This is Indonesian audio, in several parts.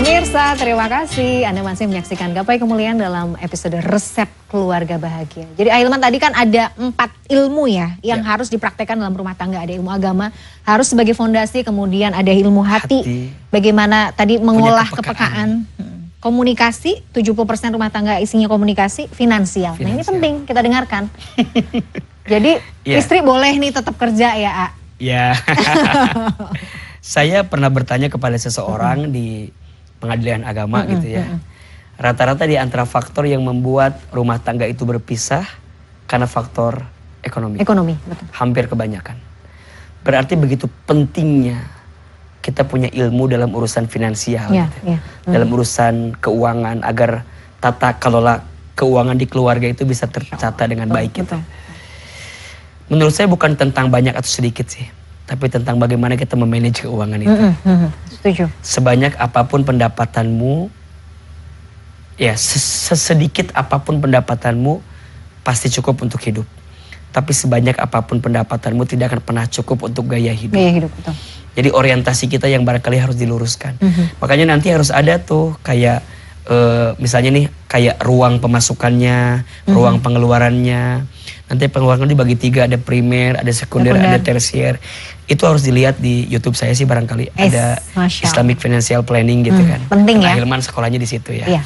Pemirsa, terima kasih Anda masih menyaksikan Gapai Kemuliaan dalam episode Resep Keluarga Bahagia. Jadi Ahilman tadi kan ada 4 ilmu ya yang harus dipraktekkan dalam rumah tangga. Ada ilmu agama, harus sebagai fondasi, kemudian ada ilmu hati. Bagaimana tadi mengolah kepekaan. Komunikasi, 70% rumah tangga isinya komunikasi, finansial. Nah ini penting kita dengarkan. Jadi istri boleh nih tetap kerja ya, A? Ya. Saya pernah bertanya kepada seseorang di pengadilan agama gitu ya. Rata-rata di antara faktor yang membuat rumah tangga itu berpisah karena faktor ekonomi. Ekonomi, betul. Hampir kebanyakan. Berarti begitu pentingnya kita punya ilmu dalam urusan finansial, gitu. Dalam urusan keuangan agar tata kelola keuangan di keluarga itu bisa tertata dengan baik gitu. Menurut saya bukan tentang banyak atau sedikit sih, tapi tentang bagaimana kita memanage keuangan itu. Setuju. Sebanyak apapun pendapatanmu, ya sesedikit apapun pendapatanmu pasti cukup untuk hidup. Tapi sebanyak apapun pendapatanmu tidak akan pernah cukup untuk gaya hidup. Gaya hidup, betul. Jadi orientasi kita yang barangkali harus diluruskan. Makanya nanti harus ada tuh kayak misalnya nih kayak ruang pemasukannya, ruang pengeluarannya. Nanti pengeluaran dibagi 3, ada primer, ada sekunder, ada tersier. Itu harus dilihat di YouTube saya sih barangkali ada Islamic Financial Planning gitu kan. Penting ya. Ahilman sekolahnya di situ ya. Iya.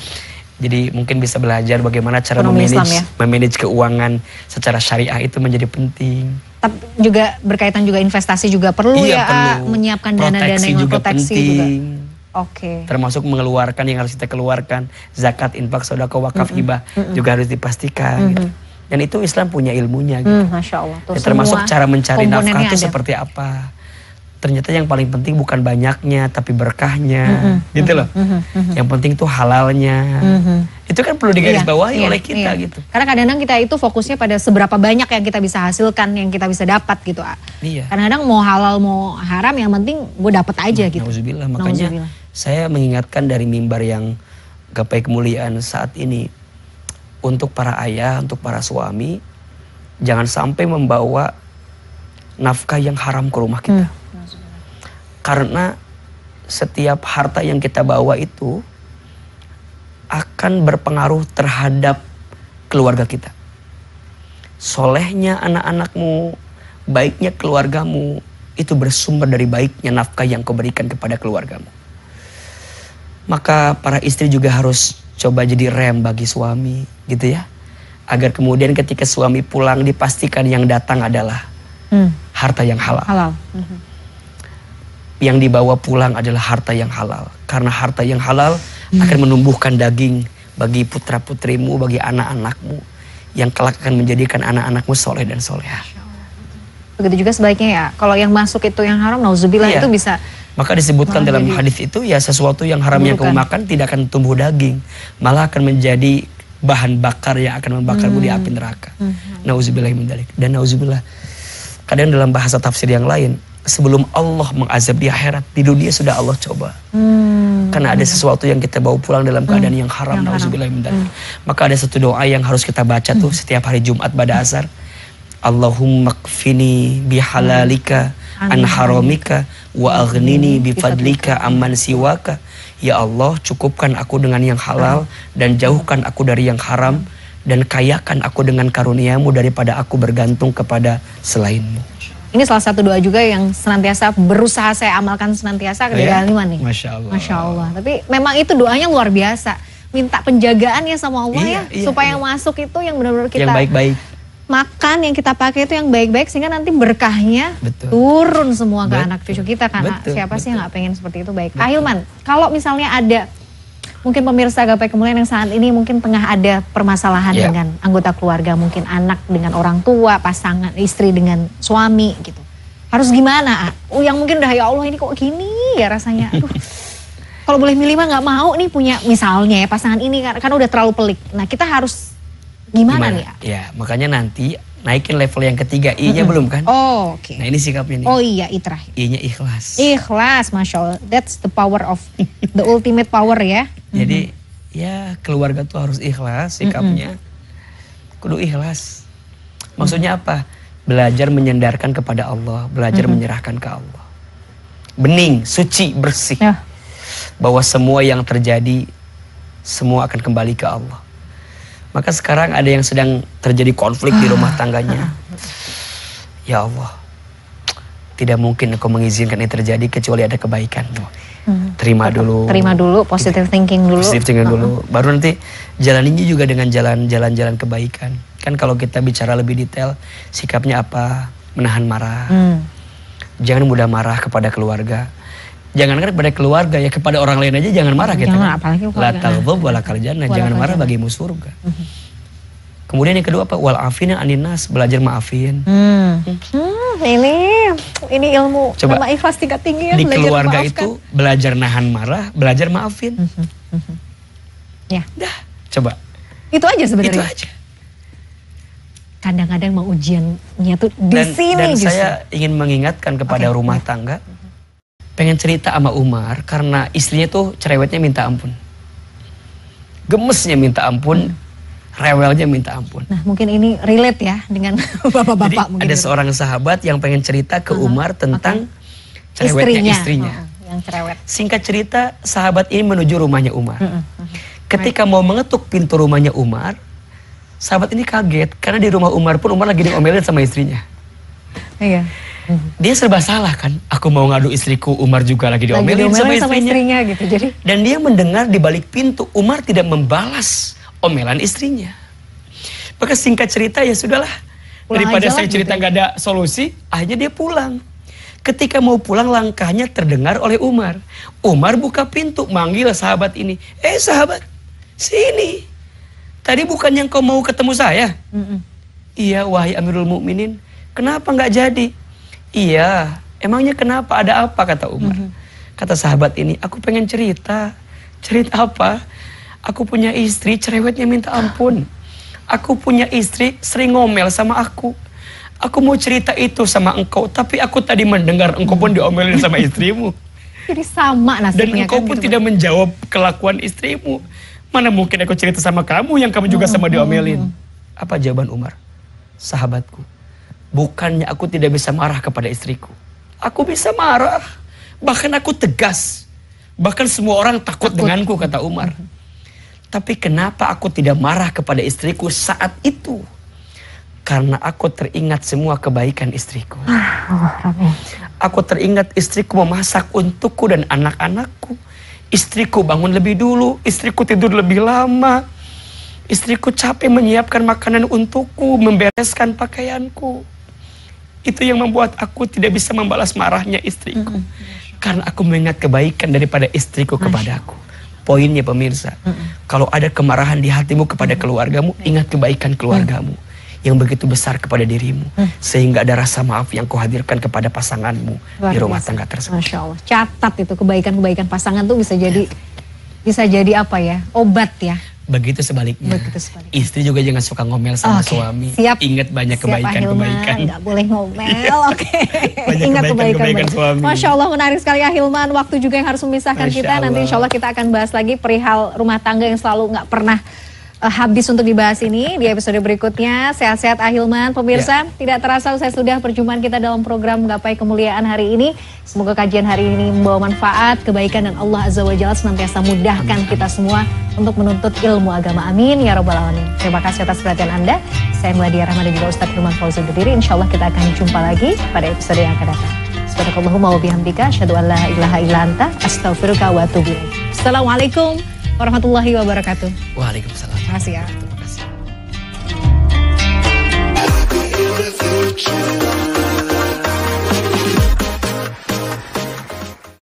Jadi mungkin bisa belajar bagaimana cara memanage keuangan secara syariah itu menjadi penting. Tapi juga berkaitan juga investasi juga perlu menyiapkan dana-dana yang proteksi juga. Oke. Termasuk mengeluarkan yang harus kita keluarkan, zakat, infak, sedekah, wakaf, hibah juga harus dipastikan gitu. Dan itu Islam punya ilmunya gitu. Masya Allah. Ya, termasuk cara mencari nafkah itu seperti apa. Ternyata yang paling penting bukan banyaknya tapi berkahnya gitu loh. Yang penting tuh halalnya. Itu kan perlu digarisbawahi oleh kita gitu. Karena kadang-kadang kita itu fokusnya pada seberapa banyak yang kita bisa hasilkan, yang kita bisa dapat gitu. Kadang-kadang mau halal mau haram yang penting gue dapat aja gitu. Nauzubillah. Makanya saya mengingatkan dari mimbar yang Gapai Kemuliaan saat ini, untuk para ayah, untuk para suami, jangan sampai membawa nafkah yang haram ke rumah kita. Karena setiap harta yang kita bawa itu akan berpengaruh terhadap keluarga kita. Solehnya anak-anakmu, baiknya keluargamu, itu bersumber dari baiknya nafkah yang kau berikan kepada keluargamu. Maka para istri juga harus coba jadi rem bagi suami gitu ya. Agar kemudian ketika suami pulang dipastikan yang datang adalah harta yang halal. Yang dibawa pulang adalah harta yang halal. Karena harta yang halal akan menumbuhkan daging bagi putra-putrimu, bagi anak-anakmu, yang kelak akan menjadikan anak-anakmu soleh dan soleha. Begitu juga sebaiknya ya, kalau yang masuk itu yang haram, nauzubillah itu bisa. Maka disebutkan dalam hadis itu ya, sesuatu yang haram yang kamu makan tidak akan tumbuh daging, malah akan menjadi bahan bakar yang akan membakarmu di api neraka. Nauzubillah min dzalik. Dan nauzubillah, kadang dalam bahasa tafsir yang lain, sebelum Allah mengazab di akhirat, di dunia sudah Allah coba. Karena ada sesuatu yang kita bawa pulang dalam keadaan yang haram, nauzubillah min dzalik. Maka ada satu doa yang harus kita baca tuh setiap hari Jumat pada asar. Allahumma kfini bihalalika an haramika wa aghnini bifadlika amman siwaka. Ya Allah, cukupkan aku dengan yang halal dan jauhkan aku dari yang haram, dan kayakan aku dengan karuniamu daripada aku bergantung kepada selainmu. Ini salah satu doa juga yang senantiasa berusaha saya amalkan senantiasa dari Ahilman nih. Masya Allah. Masya Allah. Tapi memang itu doanya luar biasa. Minta penjagaan ya sama Allah supaya masuk itu yang benar-benar kita. Yang baik-baik. Makan yang kita pakai itu yang baik-baik sehingga nanti berkahnya turun semua ke anak cucu kita. Karena siapa sih yang gak pengen seperti itu baik. Ahilman, kalau misalnya ada mungkin pemirsa Gapai Kemuliaan yang saat ini mungkin tengah ada permasalahan dengan anggota keluarga, mungkin anak dengan orang tua, pasangan, istri dengan suami gitu. Harus gimana? Yang mungkin udah ya Allah ini kok gini ya rasanya. Aduh. Kalau boleh milih mah gak mau nih punya misalnya ya pasangan ini karena udah terlalu pelik. Nah kita harus gimana nih? Ya makanya nanti naikin level yang ketiga, I-nya belum kan? Oh oke. Nah ini sikapnya nih. Oh iya, itrah. I-nya ikhlas. Ikhlas, Masya Allah. That's the power of, the ultimate power ya. Jadi ya keluarga tuh harus ikhlas sikapnya. Kudu ikhlas. Maksudnya apa? Belajar menyandarkan kepada Allah, belajar menyerahkan ke Allah. Bening, suci, bersih. bahwa semua yang terjadi semua akan kembali ke Allah. Maka sekarang ada yang sedang terjadi konflik di rumah tangganya. Ya Allah, tidak mungkin Engkau mengizinkan ini terjadi kecuali ada kebaikan. Terima dulu, positive thinking dulu. Positive thinking dulu. Baru nanti jalaninya juga dengan jalan-jalan kebaikan. Kan kalau kita bicara lebih detail, sikapnya apa? Menahan marah. Jangan mudah marah kepada keluarga. Jangankan kepada keluarga, ya kepada orang lain aja jangan marah kita. Jangan, apalagi la taghdab wala kaljannah. Jangan marah bagimu surga. Kemudian yang kedua apa? Wal afina anin nas, belajar maafin. Ini ilmu. Coba, nama ikhlas tingkat tinggi ya. Di keluarga itu belajar nahan marah, belajar maafin. Ya. Dah, coba. Itu aja sebenarnya. Itu aja. Kadang-kadang mau ujiannya tuh di sini. Dan saya ingin mengingatkan kepada rumah tangga. Pengen cerita sama Umar karena istrinya tuh cerewetnya minta ampun. Gemesnya minta ampun. Rewelnya minta ampun. Nah mungkin ini relate ya dengan bapak-bapak. Jadi ada seorang sahabat yang pengen cerita ke Umar tentang cerewetnya istrinya. Yang cerewet. Singkat cerita, sahabat ini menuju rumahnya Umar. Ketika mau mengetuk pintu rumahnya Umar, sahabat ini kaget karena di rumah Umar pun Umar lagi diomelin sama istrinya. Iya. Dia serba salah kan. Aku mau ngadu istriku, Umar juga lagi diomelin sama istrinya gitu. Dan dia mendengar di balik pintu Umar tidak membalas omelan istrinya. Maka singkat cerita ya sudahlah. Daripada saya cerita gak ada solusi, akhirnya dia pulang. Ketika mau pulang langkahnya terdengar oleh Umar. Umar buka pintu, manggil sahabat ini. Sahabat, sini. Tadi bukannya kau mau ketemu saya? Iya wahai Amirul Mukminin. Kenapa gak jadi? Iya, emangnya kenapa? Ada apa? Kata Umar. Kata sahabat ini, aku pengen cerita. Cerita apa? Aku punya istri cerewetnya minta ampun. Aku punya istri sering ngomel sama aku. Aku mau cerita itu sama engkau, tapi aku tadi mendengar engkau pun diomelin sama istrimu. Jadi sama nasibnya. Dan engkau pun gitu tidak menjawab kelakuan istrimu. Mana mungkin aku cerita sama kamu yang kamu juga sama diomelin. Apa jawaban Umar? Sahabatku, bukannya aku tidak bisa marah kepada istriku. Aku bisa marah. Bahkan aku tegas. Bahkan semua orang takut denganku, kata Umar. Tapi kenapa aku tidak marah kepada istriku saat itu? Karena aku teringat semua kebaikan istriku. Aku teringat istriku memasak untukku dan anak-anakku. Istriku bangun lebih dulu, istriku tidur lebih lama. Istriku capek menyiapkan makanan untukku, membereskan pakaianku. Itu yang membuat aku tidak bisa membalas marahnya istriku. Karena aku mengingat kebaikan daripada istriku kepadaku. Poinnya pemirsa, kalau ada kemarahan di hatimu kepada keluargamu, ingat kebaikan keluargamu yang begitu besar kepada dirimu, sehingga ada rasa maaf yang kau hadirkan kepada pasanganmu di rumah tangga tersebut. Masya Allah, catat itu kebaikan-kebaikan pasangan tuh bisa jadi apa ya, obat ya. Begitu sebaliknya. Istri juga jangan suka ngomel sama suami. Siap. Ingat banyak kebaikan-kebaikan. Nggak boleh ngomel. Ingat kebaikan suami. Masya Allah, menarik sekali ya Hilman. Waktu juga yang harus memisahkan kita. Nanti insya Allah kita akan bahas lagi perihal rumah tangga yang selalu nggak pernah habis untuk dibahas ini di episode berikutnya. Sehat-sehat Ahilman. Pemirsa, tidak terasa usai sudah perjumpaan kita dalam program Gapai Kemuliaan hari ini. Semoga kajian hari ini membawa manfaat, kebaikan, dan Allah Azza wa Jalla senantiasa mudahkan kita semua untuk menuntut ilmu agama. Amin ya Rabbal Alamin. Terima kasih atas perhatian Anda. Saya Meladia Rahma dan juga Ustadz Hilman Fauzi berdiri. Insya Allah kita akan jumpa lagi pada episode yang akan datang. Subhanakallahumma wa bihamdika asyhadu an la ilaha illa anta astaghfiruka wa atubu ilaik. Assalamualaikum warahmatullahi wabarakatuh. Waalaikumsalam. Terima kasih ya.